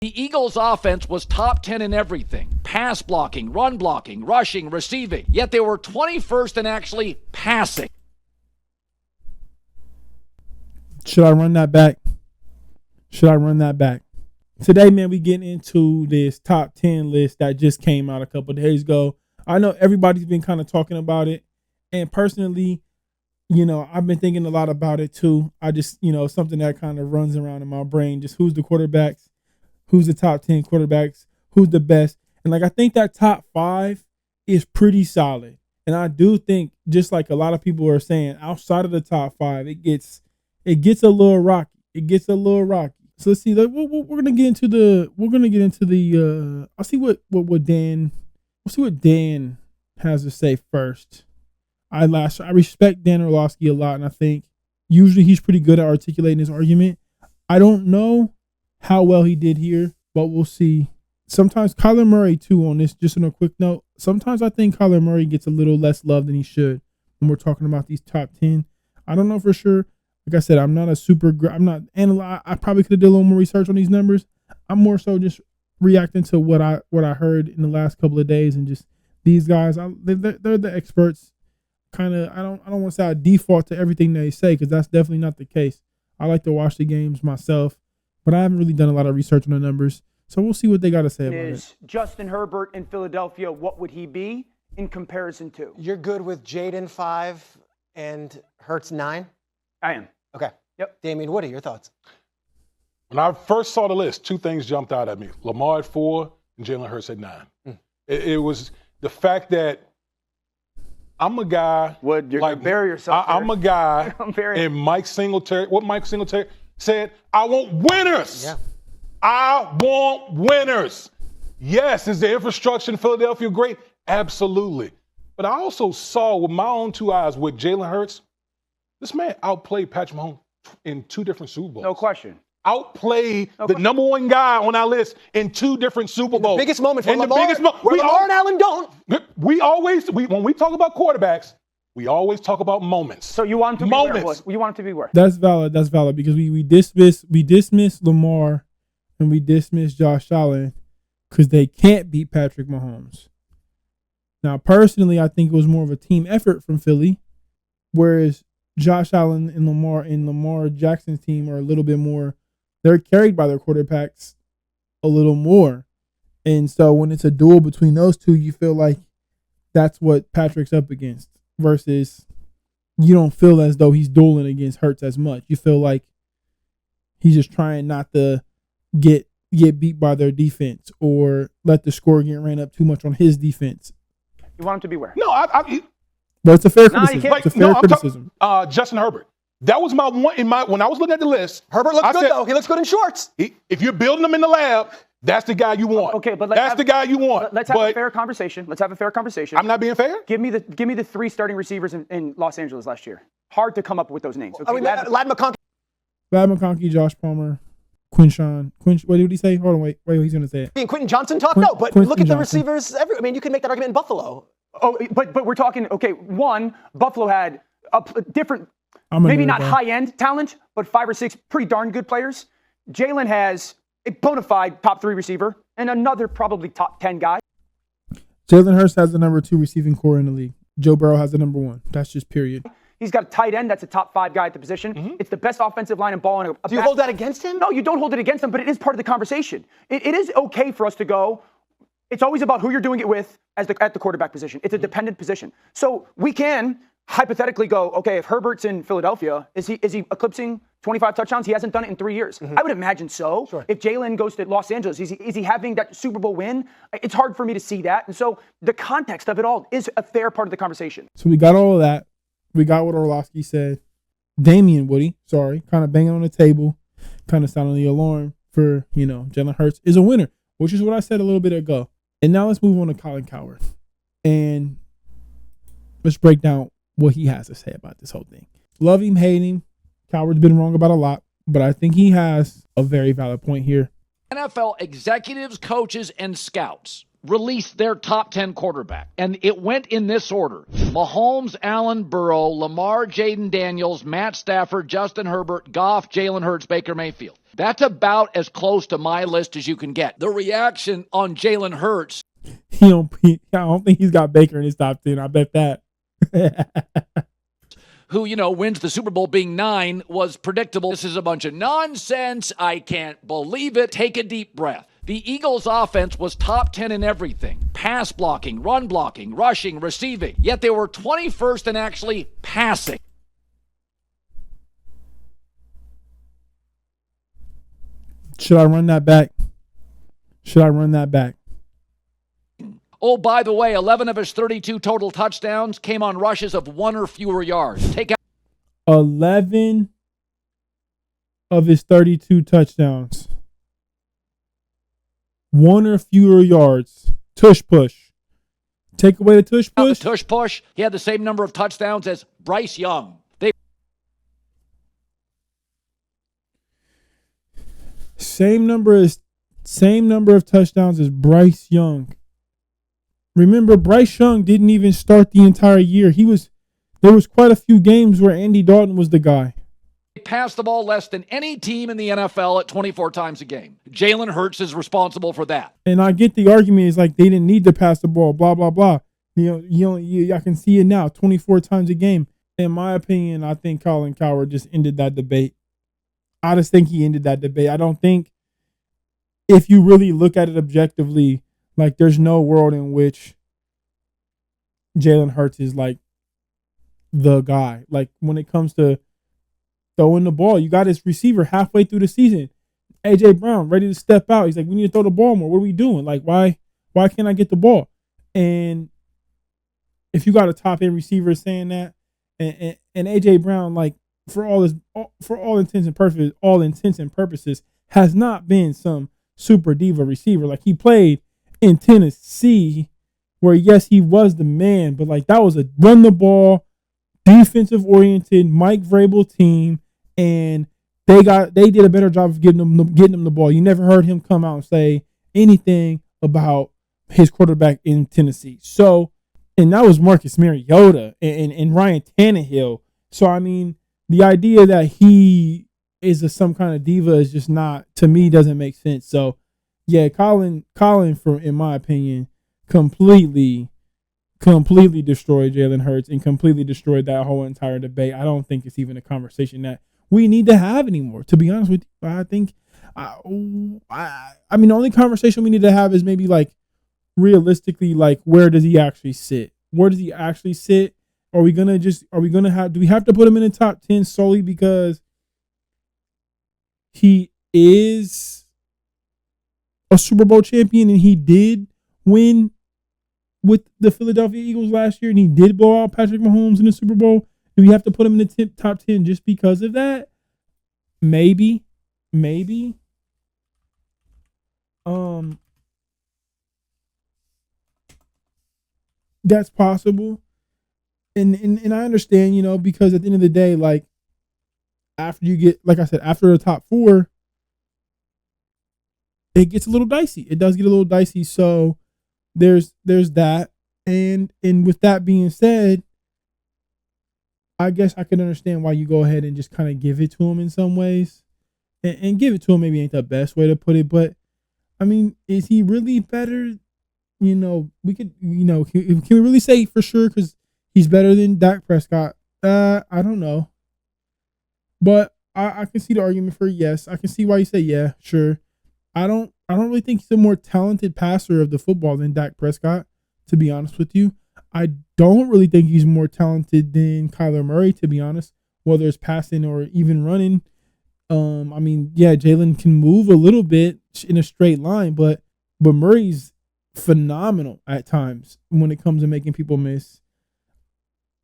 The Eagles' offense was top 10 in everything. Pass blocking, run blocking, rushing, receiving. Yet they were 21st in actually passing. Should I run that back? Today, man, we getting into this top 10 list that just came out a couple of days ago. I know everybody's been kind of talking about it. And personally, I've been thinking a lot about it too. I just, something that kind of runs around in my brain. Just who's the quarterbacks, who's the top 10 quarterbacks, who's the best. And I think that top 5 is pretty solid. And I do think, just like a lot of people are saying, outside of the top 5, it gets a little rocky. So let's see. We're gonna get into the. I'll see what Dan. We'll see what Dan has to say first. I respect Dan Orlovsky a lot, and I think usually he's pretty good at articulating his argument. I don't know how well he did here, but we'll see. Sometimes Kyler Murray too. On this, just on a quick note, sometimes I think Kyler Murray gets a little less love than he should when we're talking about these top 10. I don't know for sure. Like I said, I'm not I probably could have did a little more research on these numbers. I'm more so just reacting to what I heard in the last couple of days, and just these guys. They're the experts. Kind of. I don't want to say I default to everything they say, because that's definitely not the case. I like to watch the games myself, but I haven't really done a lot of research on the numbers. So we'll see what they got to say about it. Justin Herbert in Philadelphia, what would he be in comparison to? You're good with Jaden 5 and Hurts 9? I am. Okay. Yep. Damien, what are your thoughts? When I first saw the list, 2 things jumped out at me. Lamar at 4 and Jalen Hurts at 9. It was the fact that I'm a guy. You're going to bury yourself I'm a guy and Mike Singletary said, I want winners. Yeah. I want winners. Yes, is the infrastructure in Philadelphia great? Absolutely. But I also saw with my own 2 eyes with Jalen Hurts, this man outplayed Patrick Mahomes in 2 different Super Bowls. No question. Outplayed the number 1 guy on our list in 2 different Super Bowls. The biggest moment for Lamar, where Lamar and Allen don't. When we talk about quarterbacks, we always talk about moments. So you want him to be where? You want him to be where? That's valid. Because we dismiss Lamar and we dismiss Josh Allen because they can't beat Patrick Mahomes. Now, personally, I think it was more of a team effort from Philly, whereas Josh Allen and Lamar Jackson's team are a little bit more. They're carried by their quarterbacks a little more. And so when it's a duel between those two, you feel like that's what Patrick's up against, versus you don't feel as though he's dueling against Hurts as much. You feel like he's just trying not to get beat by their defense or let the score get ran up too much on his defense. You want him to be where? No, but it's a fair criticism. It's a fair criticism. Justin Herbert. That was my one when I was looking at the list. Herbert looks good though. He looks good in shorts. If you're building them in the lab, that's the guy you want. Okay, but that's the guy you want. Let's have a fair conversation. I'm not being fair. Give me the 3 starting receivers in Los Angeles last year. Hard to come up with those names. Okay, Ladd McConkey, Josh Palmer, Quinshawn. What did he say? Hold on, wait. He's gonna say it. And Quentin Johnson talk? No, but look at the receivers. You can make that argument in Buffalo. Oh, but we're talking. Okay, Buffalo had a different. Maybe not high-end talent, but 5 or 6 pretty darn good players. Jalen has a bona fide top 3 receiver and another probably top 10 guy. Jalen Hurts has the number 2 receiving core in the league. Joe Burrow has the number 1. That's just period. He's got a tight end that's a top 5 guy at the position. Mm-hmm. It's the best offensive line and ball. Do you hold that against him? No, you don't hold it against him, but it is part of the conversation. It is okay for us to go. It's always about who you're doing it with at the quarterback position. It's a dependent position. So we can hypothetically go, okay, if Herbert's in Philadelphia, is he eclipsing 25 touchdowns? He hasn't done it in 3 years. Mm-hmm. I would imagine so. Sure. If Jalen goes to Los Angeles, is he having that Super Bowl win? It's hard for me to see that. And so the context of it all is a fair part of the conversation. So we got all of that. We got what Orlovsky said. Damien Woody, kind of banging on the table, kind of sounding the alarm for, Jalen Hurts is a winner, which is what I said a little bit ago. And now let's move on to Colin Cowherd. And let's break down what he has to say about this whole thing. Love him, hate him. Cowherd's been wrong about a lot, but I think he has a very valid point here. NFL executives, coaches, and scouts released their top 10 quarterback. And it went in this order: Mahomes, Allen, Burrow, Lamar, Jaden Daniels, Matt Stafford, Justin Herbert, Goff, Jalen Hurts, Baker Mayfield. That's about as close to my list as you can get. The reaction on Jalen Hurts. I don't think he's got Baker in his top 10. I bet that. Who, wins the Super Bowl being 9, was predictable. This is a bunch of nonsense. I can't believe it. Take a deep breath. The Eagles' offense was top 10 in everything: pass blocking, run blocking, rushing, receiving. Yet they were 21st in actually passing. Should I run that back? Oh, by the way, 11 of his 32 total touchdowns came on rushes of 1 or fewer yards. Take out 11 of his 32 touchdowns, 1 or fewer yards. Tush push. Take away the tush push. The tush push. He had the same number of touchdowns as Bryce Young. Same number of touchdowns as Bryce Young. Remember, Bryce Young didn't even start the entire year. There was quite a few games where Andy Dalton was the guy. They passed the ball less than any team in the NFL at 24 times a game. Jalen Hurts is responsible for that. And I get the argument is like they didn't need to pass the ball, blah, blah, blah. I can see it now, 24 times a game. In my opinion, I think Colin Cowherd just ended that debate. I just think he ended that debate. I don't think, if you really look at it objectively, like there's no world in which Jalen Hurts is like the guy. Like when it comes to throwing the ball, you got his receiver halfway through the season, AJ Brown, ready to step out. He's like, we need to throw the ball more. What are we doing? Like, why can't I get the ball? And if you got a top end receiver saying that, and AJ Brown, like, for all intents and purposes, has not been some super diva receiver. Like, he played in Tennessee, where yes, he was the man, but like that was a run the ball, defensive oriented Mike Vrabel team, and they did a better job of getting him the ball. You never heard him come out and say anything about his quarterback in Tennessee. So, and that was Marcus Mariota and Ryan Tannehill. So I mean, the idea that he is some kind of diva is just not, to me, doesn't make sense. So, yeah, Colin, in my opinion, completely destroyed Jalen Hurts and completely destroyed that whole entire debate. I don't think it's even a conversation that we need to have anymore, to be honest with you. I think, I mean, the only conversation we need to have is maybe like realistically, like, where does he actually sit? Do we have to put him in the top 10 solely because he is a Super Bowl champion and he did win with the Philadelphia Eagles last year and he did blow out Patrick Mahomes in the Super Bowl? Do we have to put him in the top 10 just because of that? Maybe. That's possible. And I understand, because at the end of the day, like, after you get, like I said, after the top 4, it gets a little dicey. It does get a little dicey. So there's that. And with that being said, I guess I can understand why you go ahead and just kind of give it to him in some ways. And give it to him maybe ain't the best way to put it, but I mean, is he really better? We could, can we really say for sure? Because he's better than Dak Prescott. I don't know. But I can see the argument for yes. I can see why you say yeah, sure. I don't really think he's a more talented passer of the football than Dak Prescott, to be honest with you. I don't really think he's more talented than Kyler Murray, to be honest, whether it's passing or even running. I mean, yeah, Jalen can move a little bit in a straight line, but Murray's phenomenal at times when it comes to making people miss.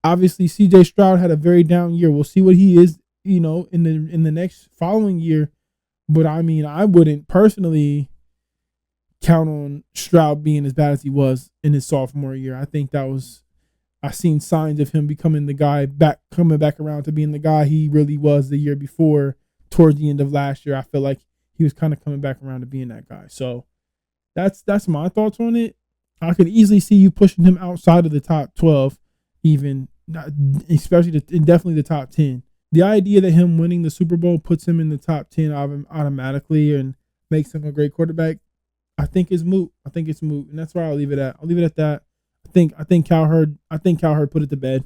Obviously, CJ Stroud had a very down year. We'll see what he is, in the next following year. But I mean, I wouldn't personally count on Stroud being as bad as he was in his sophomore year. I think I've seen signs of him becoming the guy coming back around to being the guy he really was the year before. Towards the end of last year, I feel like he was kind of coming back around to being that guy. So that's my thoughts on it. I can easily see you pushing him outside of the top 12, even, especially definitely the top 10. The idea that him winning the Super Bowl puts him in the top 10 automatically and makes him a great quarterback, I think is moot. I think it's moot, and that's where I'll leave it at. I'll leave it at that. I think Cowherd put it to bed.